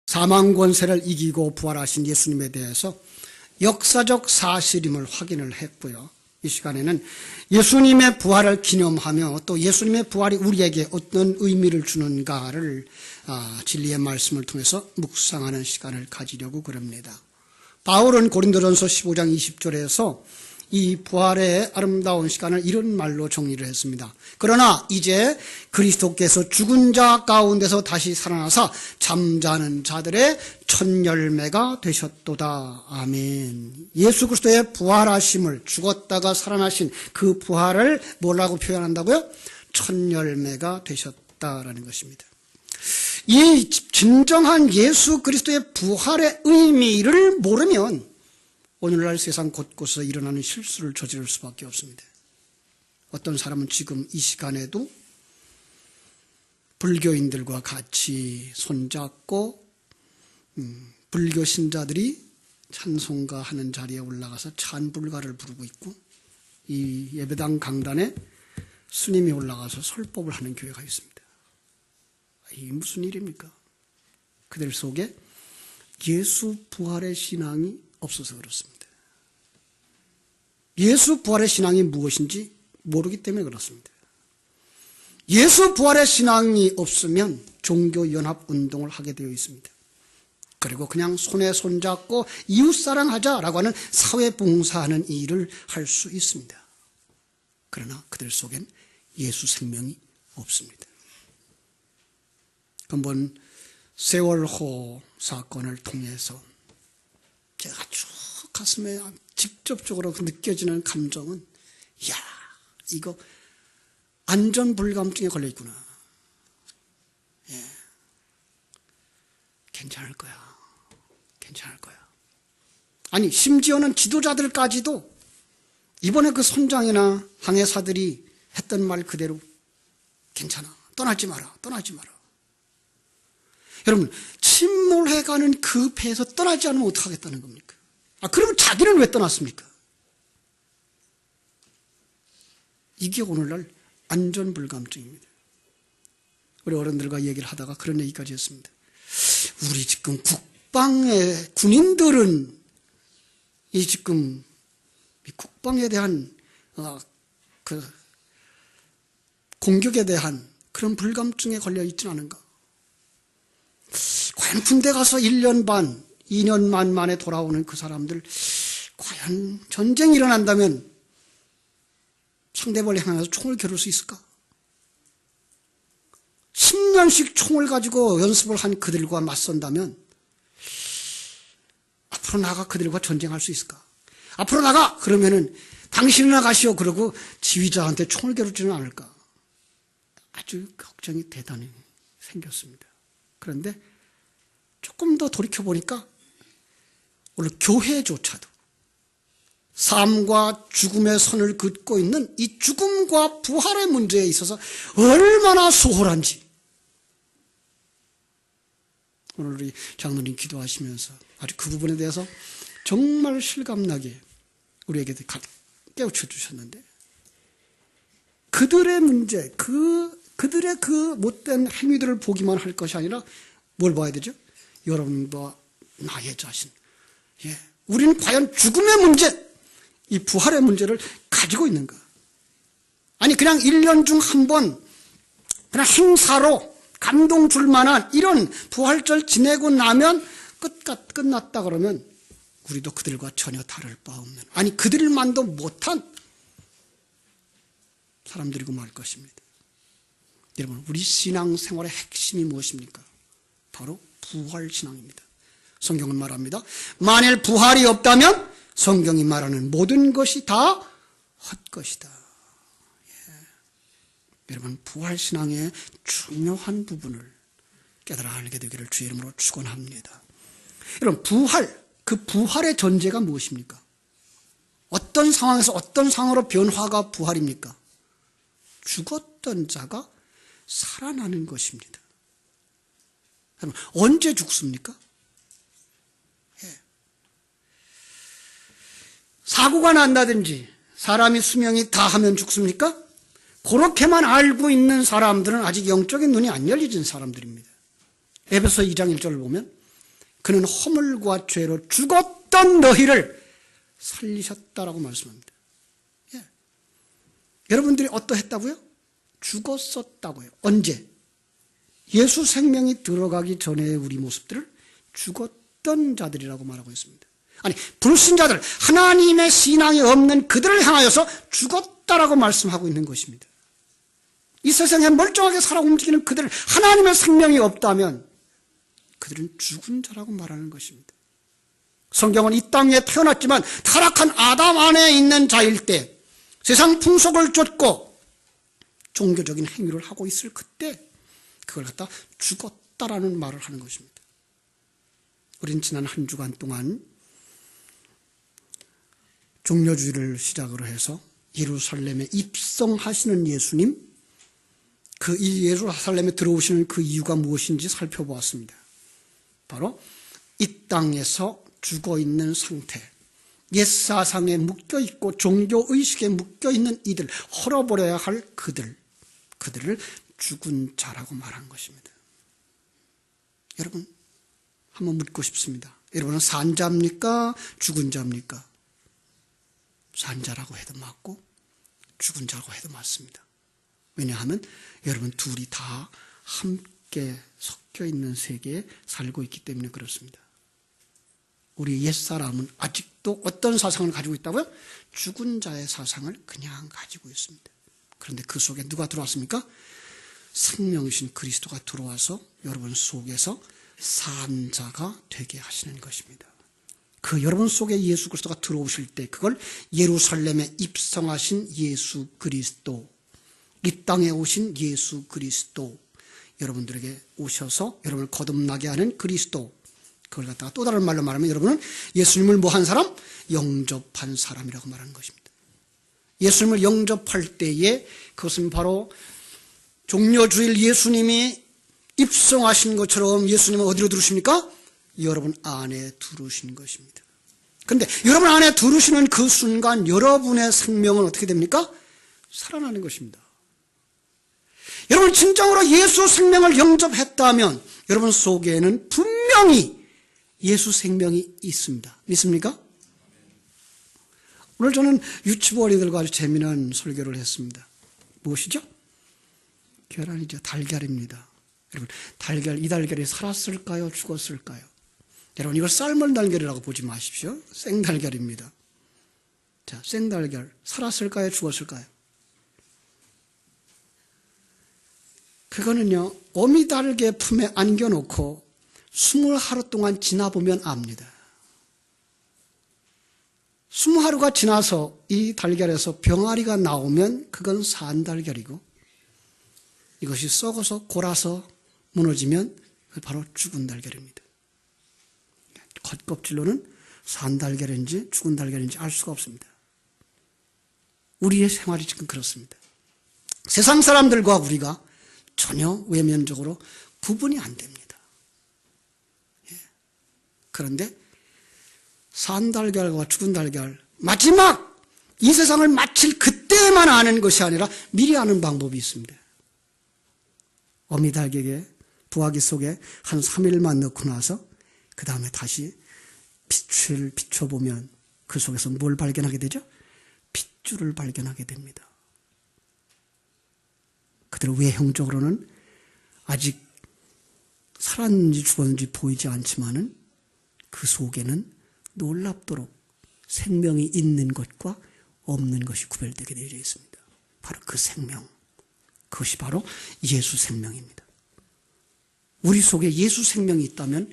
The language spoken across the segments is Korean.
사망 권세를 이기고 부활하신 예수님에 대해서 역사적 사실임을 확인을 했고요. 이 시간에는 예수님의 부활을 기념하며 또 예수님의 부활이 우리에게 어떤 의미를 주는가를 진리의 말씀을 통해서 묵상하는 시간을 가지려고 그럽니다. 바울은 고린도전서 15장 20절에서 이 부활의 아름다운 시간을 이런 말로 정리를 했습니다. 그러나 이제 그리스도께서 죽은 자 가운데서 다시 살아나사 잠자는 자들의 첫 열매가 되셨도다. 아멘. 예수 그리스도의 부활하심을, 죽었다가 살아나신 그 부활을 뭐라고 표현한다고요? 첫 열매가 되셨다라는 것입니다. 이 진정한 예수 그리스도의 부활의 의미를 모르면 오늘날 세상 곳곳에서 일어나는 실수를 저지를 수밖에 없습니다. 어떤 사람은 지금 이 시간에도 불교인들과 같이 손잡고 불교 신자들이 찬송가 하는 자리에 올라가서 찬불가를 부르고 있고, 이 예배당 강단에 스님이 올라가서 설법을 하는 교회가 있습니다. 이게 무슨 일입니까? 그들 속에 예수 부활의 신앙이 없어서 그렇습니다. 예수 부활의 신앙이 무엇인지 모르기 때문에 그렇습니다. 예수 부활의 신앙이 없으면 종교연합운동을 하게 되어 있습니다. 그리고 그냥 손에 손잡고 이웃사랑하자라고 하는 사회봉사하는 일을 할 수 있습니다. 그러나 그들 속엔 예수 생명이 없습니다. 한번 세월호 사건을 통해서 제가 쭉 가슴에 직접적으로 느껴지는 감정은, 이야, 이거 안전불감증에 걸려있구나. 예. 괜찮을 거야. 괜찮을 거야. 아니, 심지어는 지도자들까지도 이번에 그 선장이나 항해사들이 했던 말 그대로 괜찮아. 떠나지 마라. 떠나지 마라. 여러분, 침몰해가는 그 배에서 떠나지 않으면 어떡하겠다는 겁니까? 그러면 자기는 왜 떠났습니까? 이게 오늘날 안전불감증입니다. 우리 어른들과 얘기를 하다가 그런 얘기까지 했습니다. 우리 지금 국방의 군인들은 이 지금 이 국방에 대한 그 공격에 대한 그런 불감증에 걸려 있지는 않은가? 과연 군대 가서 1년 반, 2년 만에 돌아오는 그 사람들, 과연 전쟁이 일어난다면 상대방을 향해서 총을 겨룰 수 있을까? 10년씩 총을 가지고 연습을 한 그들과 맞선다면 앞으로 나가 그들과 전쟁할 수 있을까? 앞으로 나가! 그러면은 당신은 나가시오. 그러고 지휘자한테 총을 겨루지는 않을까? 아주 걱정이 대단히 생겼습니다. 그런데 조금 더 돌이켜보니까 오늘 교회조차도 삶과 죽음의 선을 긋고 있는 이 죽음과 부활의 문제에 있어서 얼마나 소홀한지, 오늘 우리 장로님 기도하시면서 아주 그 부분에 대해서 정말 실감나게 우리에게 깨우쳐 주셨는데, 그들의 문제, 그들의 그 못된 행위들을 보기만 할 것이 아니라 뭘 봐야 되죠? 여러분과 나의 자신. 예. 우리는 과연 죽음의 문제, 이 부활의 문제를 가지고 있는가? 아니, 그냥 1년 중 한 번, 그냥 행사로 감동 줄 만한 이런 부활절 지내고 나면 끝났다 그러면 우리도 그들과 전혀 다를 바 없는, 아니, 그들만도 못한 사람들이고 말 것입니다. 여러분, 우리 신앙생활의 핵심이 무엇입니까? 바로 부활신앙입니다. 성경은 말합니다. 만일 부활이 없다면 성경이 말하는 모든 것이 다 헛것이다. 예. 여러분, 부활신앙의 중요한 부분을 깨달아 알게 되기를 주의 이름으로 축원합니다. 여러분, 그 부활의 전제가 무엇입니까? 어떤 상황에서 어떤 상황으로 변화가 부활입니까? 죽었던 자가 살아나는 것입니다. 여러분, 언제 죽습니까? 예. 사고가 난다든지 사람이 수명이 다하면 죽습니까? 그렇게만 알고 있는 사람들은 아직 영적인 눈이 안 열려진 사람들입니다. 에베소 2장 1절을 보면 그는 허물과 죄로 죽었던 너희를 살리셨다라고 말씀합니다. 예. 여러분들이 어떠했다고요? 죽었었다고요. 언제? 예수 생명이 들어가기 전에 우리 모습들을 죽었던 자들이라고 말하고 있습니다. 아니, 불신자들, 하나님의 신앙이 없는 그들을 향하여서 죽었다라고 말씀하고 있는 것입니다. 이 세상에 멀쩡하게 살아 움직이는 그들, 하나님의 생명이 없다면 그들은 죽은 자라고 말하는 것입니다. 성경은 이 땅에 태어났지만 타락한 아담 안에 있는 자일 때, 세상 풍속을 쫓고 종교적인 행위를 하고 있을 그때 그걸 갖다 죽었다라는 말을 하는 것입니다. 우린 지난 한 주간 동안 종려주의를 시작으로 해서 예루살렘에 입성하시는 예수님, 이 예루살렘에 들어오시는 그 이유가 무엇인지 살펴보았습니다. 바로 이 땅에서 죽어있는 상태, 옛사상에 묶여있고 종교의식에 묶여있는 이들, 헐어버려야 할 그들을 죽은 자라고 말한 것입니다. 여러분, 한번 묻고 싶습니다. 여러분은 산 자입니까? 죽은 자입니까? 산 자라고 해도 맞고 죽은 자라고 해도 맞습니다. 왜냐하면 여러분 둘이 다 함께 섞여 있는 세계에 살고 있기 때문에 그렇습니다. 우리 옛사람은 아직도 어떤 사상을 가지고 있다고요? 죽은 자의 사상을 그냥 가지고 있습니다. 그런데 그 속에 누가 들어왔습니까? 생명이신 그리스도가 들어와서 여러분 속에서 산 자가 되게 하시는 것입니다. 그 여러분 속에 예수 그리스도가 들어오실 때 그걸 예루살렘에 입성하신 예수 그리스도, 이 땅에 오신 예수 그리스도, 여러분들에게 오셔서 여러분을 거듭나게 하는 그리스도, 그걸 갖다가 또 다른 말로 말하면 여러분은 예수님을 뭐 한 사람? 영접한 사람이라고 말하는 것입니다. 예수님을 영접할 때에 그것은 바로 종려주일 예수님이 입성하신 것처럼 예수님은 어디로 들으십니까? 여러분 안에 들으신 것입니다. 그런데 여러분 안에 들으시는 그 순간 여러분의 생명은 어떻게 됩니까? 살아나는 것입니다. 여러분 진정으로 예수 생명을 영접했다면 여러분 속에는 분명히 예수 생명이 있습니다. 믿습니까? 오늘 저는 유치부 어린이들과 아주 재미난 설교를 했습니다. 무엇이죠? 계란이죠. 달걀입니다. 여러분, 이 달걀이 살았을까요? 죽었을까요? 여러분, 이걸 삶은 달걀이라고 보지 마십시오. 생달걀입니다. 자, 생달걀. 살았을까요? 죽었을까요? 그거는요, 어미달개 품에 안겨놓고 20하루 동안 지나보면 압니다. 20하루가 지나서 이 달걀에서 병아리가 나오면 그건 산달걀이고, 이것이 썩어서 골아서 무너지면 바로 죽은 달걀입니다. 겉껍질로는 산달걀인지 죽은 달걀인지 알 수가 없습니다. 우리의 생활이 지금 그렇습니다. 세상 사람들과 우리가 전혀 외면적으로 구분이 안 됩니다. 그런데 산달걀과 죽은 달걀, 마지막 이 세상을 마칠 그때만 아는 것이 아니라 미리 아는 방법이 있습니다. 어미달걀에 부화기 속에 한 3일만 넣고 나서 그 다음에 다시 빛을 비춰보면 그 속에서 뭘 발견하게 되죠? 핏줄을 발견하게 됩니다. 그대로 외형적으로는 아직 살았는지 죽었는지 보이지 않지만은 그 속에는 놀랍도록 생명이 있는 것과 없는 것이 구별되게 되어 있습니다. 바로 그 생명, 그것이 바로 예수 생명입니다. 우리 속에 예수 생명이 있다면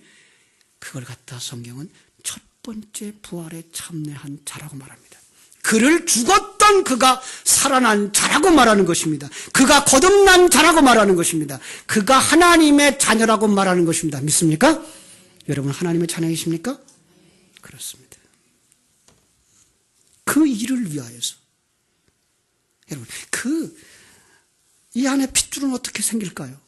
그걸 갖다 성경은 첫 번째 부활에 참여한 자라고 말합니다. 그를 죽었던 그가 살아난 자라고 말하는 것입니다. 그가 거듭난 자라고 말하는 것입니다. 그가 하나님의 자녀라고 말하는 것입니다. 믿습니까? 여러분 하나님의 자녀이십니까? 그렇습니다. 그 일을 위하여서 여러분 이 안에 핏줄은 어떻게 생길까요?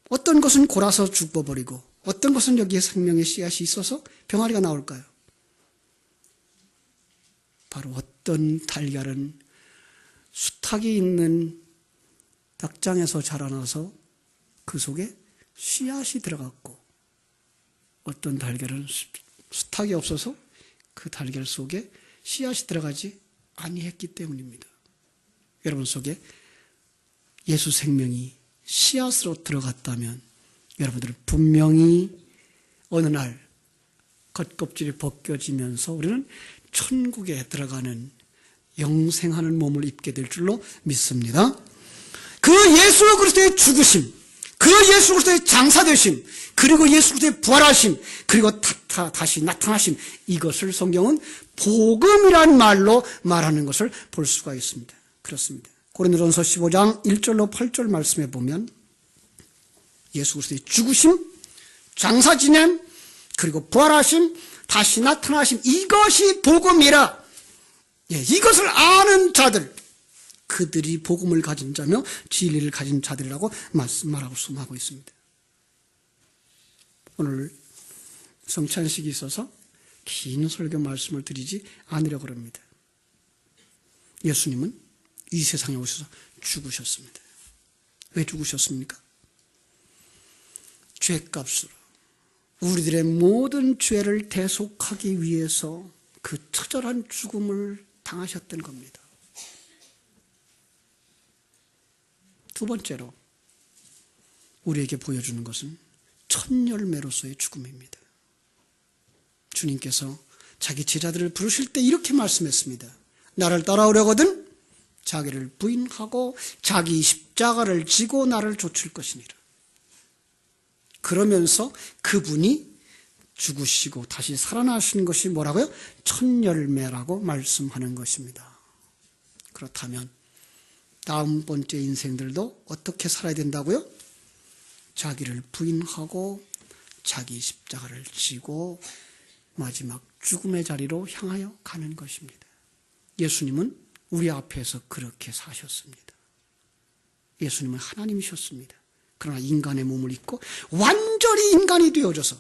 어떤 것은 골아서 죽어버리고 어떤 것은 여기에 생명의 씨앗이 있어서 병아리가 나올까요? 바로 어떤 달걀은 수탉이 있는 닭장에서 자라나서 그 속에 씨앗이 들어갔고 어떤 달걀은 수탉이 없어서 그 달걀 속에 씨앗이 들어가지 아니했기 때문입니다. 여러분 속에 예수 생명이 씨앗으로 들어갔다면 여러분들은 분명히 어느 날 겉껍질이 벗겨지면서 우리는 천국에 들어가는 영생하는 몸을 입게 될 줄로 믿습니다. 그 예수 그리스도의 죽으심, 그 예수 그리스도의 장사되심, 그리고 예수 그리스도의 부활하심, 그리고 다시 나타나심, 이것을 성경은 복음이란 말로 말하는 것을 볼 수가 있습니다. 그렇습니다. 고린도전서 15장 1절로 8절 말씀에 보면 예수 그리스도의 죽으심, 장사 지냄, 그리고 부활하심, 다시 나타나심, 이것이 복음이라. 이것을 아는 자들, 그들이 복음을 가진 자며 진리를 가진 자들이라고 말하고 있습니다. 오늘 성찬식이 있어서 긴 설교 말씀을 드리지 않으려고 합니다. 예수님은 이 세상에 오셔서 죽으셨습니다. 왜 죽으셨습니까? 죄값으로 우리들의 모든 죄를 대속하기 위해서 그 처절한 죽음을 당하셨던 겁니다. 두 번째로 우리에게 보여주는 것은 첫열매로서의 죽음입니다. 주님께서 자기 제자들을 부르실 때 이렇게 말씀했습니다. 나를 따라오려거든 자기를 부인하고 자기 십자가를 지고 나를 좇을 것이니라. 그러면서 그분이 죽으시고 다시 살아나신 것이 뭐라고요? 첫열매라고 말씀하는 것입니다. 그렇다면 다음 번째 인생들도 어떻게 살아야 된다고요? 자기를 부인하고 자기 십자가를 지고 마지막 죽음의 자리로 향하여 가는 것입니다. 예수님은 우리 앞에서 그렇게 사셨습니다. 예수님은 하나님이셨습니다. 그러나 인간의 몸을 입고 완전히 인간이 되어져서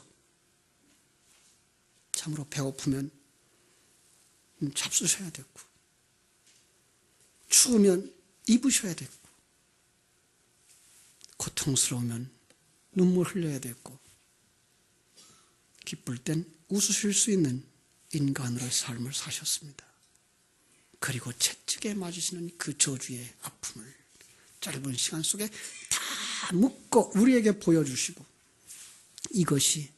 참으로 배고프면 잡수셔야 됐고 추우면 입으셔야 됐고 고통스러우면 눈물 흘려야 됐고 기쁠 땐 웃으실 수 있는 인간으로의 삶을 사셨습니다. 그리고 채찍에 맞으시는 그 저주의 아픔을 짧은 시간 속에 다 묶어 우리에게 보여주시고 이것이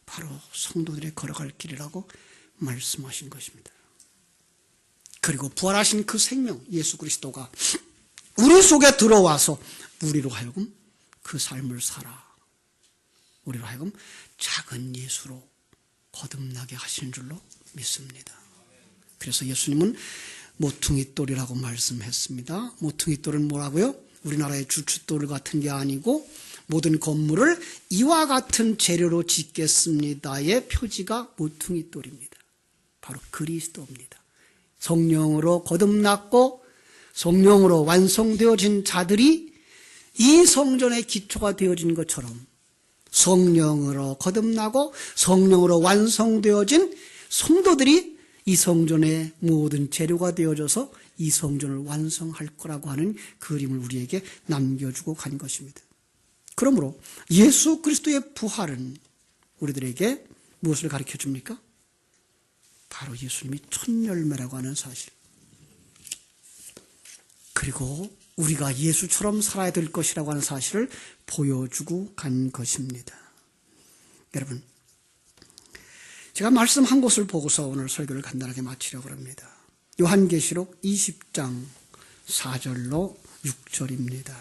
바로 성도들의 걸어갈 길이라고 말씀하신 것입니다. 그리고 부활하신 그 생명 예수 그리스도가 우리 속에 들어와서 우리로 하여금 그 삶을 살아 우리로 하여금 작은 예수로 거듭나게 하시는 줄로 믿습니다. 그래서 예수님은 모퉁이돌이라고 말씀했습니다. 모퉁이돌은 뭐라고요? 우리나라의 주춧돌 같은 게 아니고 모든 건물을 이와 같은 재료로 짓겠습니다의 표지가 모퉁이돌입니다. 바로 그리스도입니다. 성령으로 거듭났고 성령으로 완성되어진 자들이 이 성전의 기초가 되어진 것처럼 성령으로 거듭나고 성령으로 완성되어진 성도들이 이 성전의 모든 재료가 되어져서 이 성전을 완성할 거라고 하는 그림을 우리에게 남겨주고 간 것입니다. 그러므로 예수 그리스도의 부활은 우리들에게 무엇을 가르쳐 줍니까? 바로 예수님이 첫열매라고 하는 사실. 그리고 우리가 예수처럼 살아야 될 것이라고 하는 사실을 보여주고 간 것입니다. 여러분, 제가 말씀한 것을 보고서 오늘 설교를 간단하게 마치려고 합니다. 요한계시록 20장 4절로 6절입니다.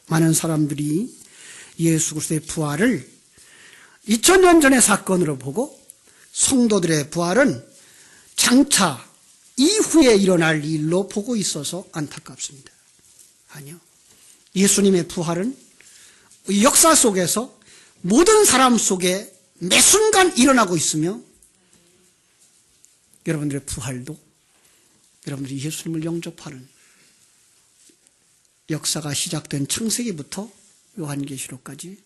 많은 사람들이 예수 그리스도의 부활을 2000년 전의 사건으로 보고 성도들의 부활은 장차 이후에 일어날 일로 보고 있어서 안타깝습니다. 아니요. 예수님의 부활은 역사 속에서 모든 사람 속에 매 순간 일어나고 있으며 여러분들의 부활도 여러분들이 예수님을 영접하는 역사가 시작된 창세기부터 요한계시록까지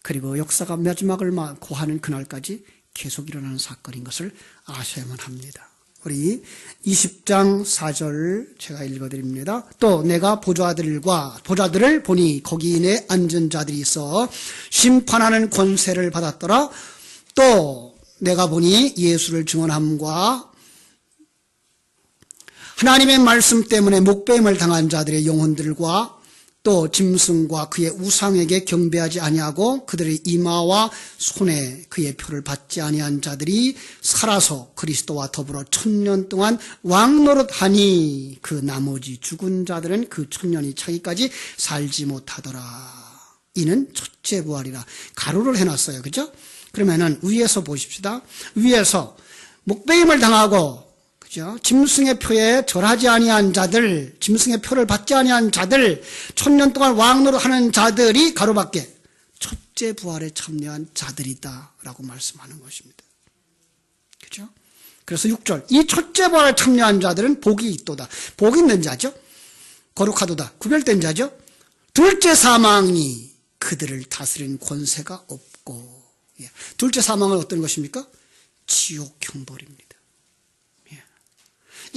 그리고 역사가 마지막을 고하는 그날까지 계속 일어나는 사건인 것을 아셔야만 합니다. 우리 20장 4절 제가 읽어드립니다. 또 내가 보좌들을 보니 거기에 앉은 자들이 있어 심판하는 권세를 받았더라. 또 내가 보니 예수를 증언함과 하나님의 말씀 때문에 목배임을 당한 자들의 영혼들과 또 짐승과 그의 우상에게 경배하지 아니하고 그들의 이마와 손에 그의 표를 받지 아니한 자들이 살아서 그리스도와 더불어 1000년 동안 왕노릇하니 그 나머지 죽은 자들은 그 1000년이 차기까지 살지 못하더라. 이는 첫째 부활이라. 가로를 해놨어요. 그죠? 그러면은 위에서 보십시다. 위에서 목배임을 당하고 그죠? 짐승의 표에 절하지 아니한 자들, 짐승의 표를 받지 아니한 자들, 1000년 동안 왕노릇하는 자들이 가로밖에 첫째 부활에 참여한 자들이다라고 말씀하는 것입니다. 그죠? 그래서 6절, 이 첫째 부활에 참여한 자들은 복이 있도다. 복이 있는 자죠. 거룩하도다. 구별된 자죠. 둘째 사망이 그들을 다스린 권세가 없고, 둘째 사망은 어떤 것입니까? 지옥 형벌입니다.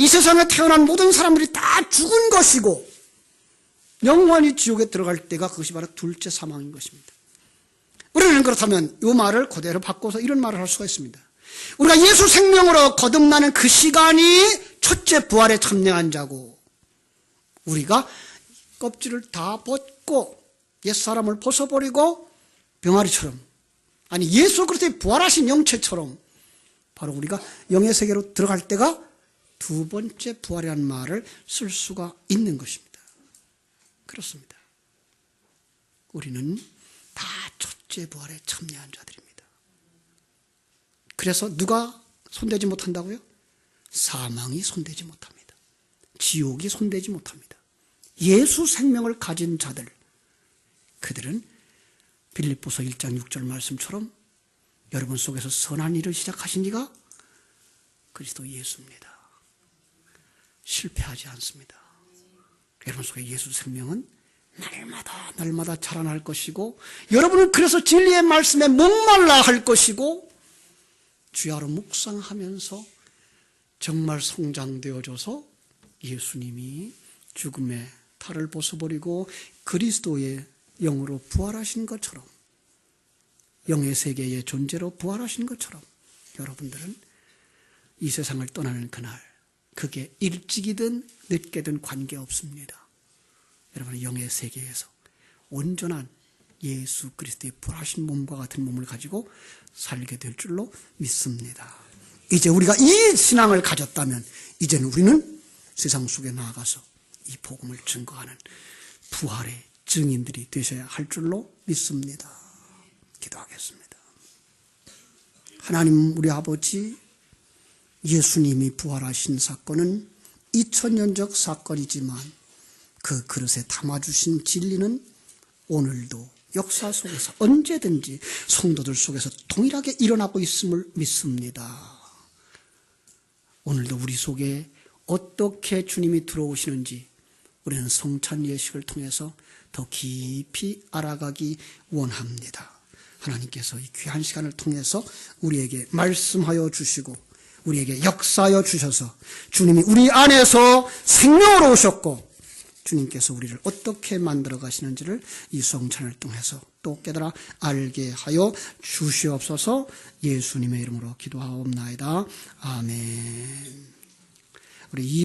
이 세상에 태어난 모든 사람들이 다 죽은 것이고 영원히 지옥에 들어갈 때가 그것이 바로 둘째 사망인 것입니다. 우리는 그렇다면 이 말을 그대로 바꿔서 이런 말을 할 수가 있습니다. 우리가 예수 생명으로 거듭나는 그 시간이 첫째 부활에 참여한 자고, 우리가 껍질을 다 벗고 옛사람을 벗어버리고 병아리처럼, 아니 예수 그리스도의 부활하신 영체처럼 바로 우리가 영의 세계로 들어갈 때가 두 번째 부활이라는 말을 쓸 수가 있는 것입니다. 그렇습니다. 우리는 다 첫째 부활에 참여한 자들입니다. 그래서 누가 손대지 못한다고요? 사망이 손대지 못합니다. 지옥이 손대지 못합니다. 예수 생명을 가진 자들, 그들은 빌립보서 1장 6절 말씀처럼 여러분 속에서 선한 일을 시작하신 이가 그리스도 예수입니다. 실패하지 않습니다. 여러분 속에 예수 생명은 날마다 자라날 것이고, 여러분은 그래서 진리의 말씀에 목말라 할 것이고, 주야로 묵상하면서 정말 성장되어져서 예수님이 죽음의 탈을 벗어버리고 그리스도의 영으로 부활하신 것처럼, 영의 세계의 존재로 부활하신 것처럼 여러분들은 이 세상을 떠나는 그날, 그게 일찍이든 늦게든 관계없습니다. 여러분은 영의 세계에서 온전한 예수 그리스도의 부활하신 몸과 같은 몸을 가지고 살게 될 줄로 믿습니다. 이제 우리가 이 신앙을 가졌다면 이제는 우리는 세상 속에 나아가서 이 복음을 증거하는 부활의 증인들이 되셔야 할 줄로 믿습니다. 기도하겠습니다. 하나님 우리 아버지, 예수님이 부활하신 사건은 2000년적 사건이지만 그 그릇에 담아주신 진리는 오늘도 역사 속에서 언제든지 성도들 속에서 동일하게 일어나고 있음을 믿습니다. 오늘도 우리 속에 어떻게 주님이 들어오시는지 우리는 성찬 예식을 통해서 더 깊이 알아가기 원합니다. 하나님께서 이 귀한 시간을 통해서 우리에게 말씀하여 주시고 우리에게 역사하여 주셔서 주님이 우리 안에서 생명으로 오셨고 주님께서 우리를 어떻게 만들어 가시는지를 이 성찬을 통해서 또 깨달아 알게 하여 주시옵소서. 예수님의 이름으로 기도하옵나이다. 아멘. 우리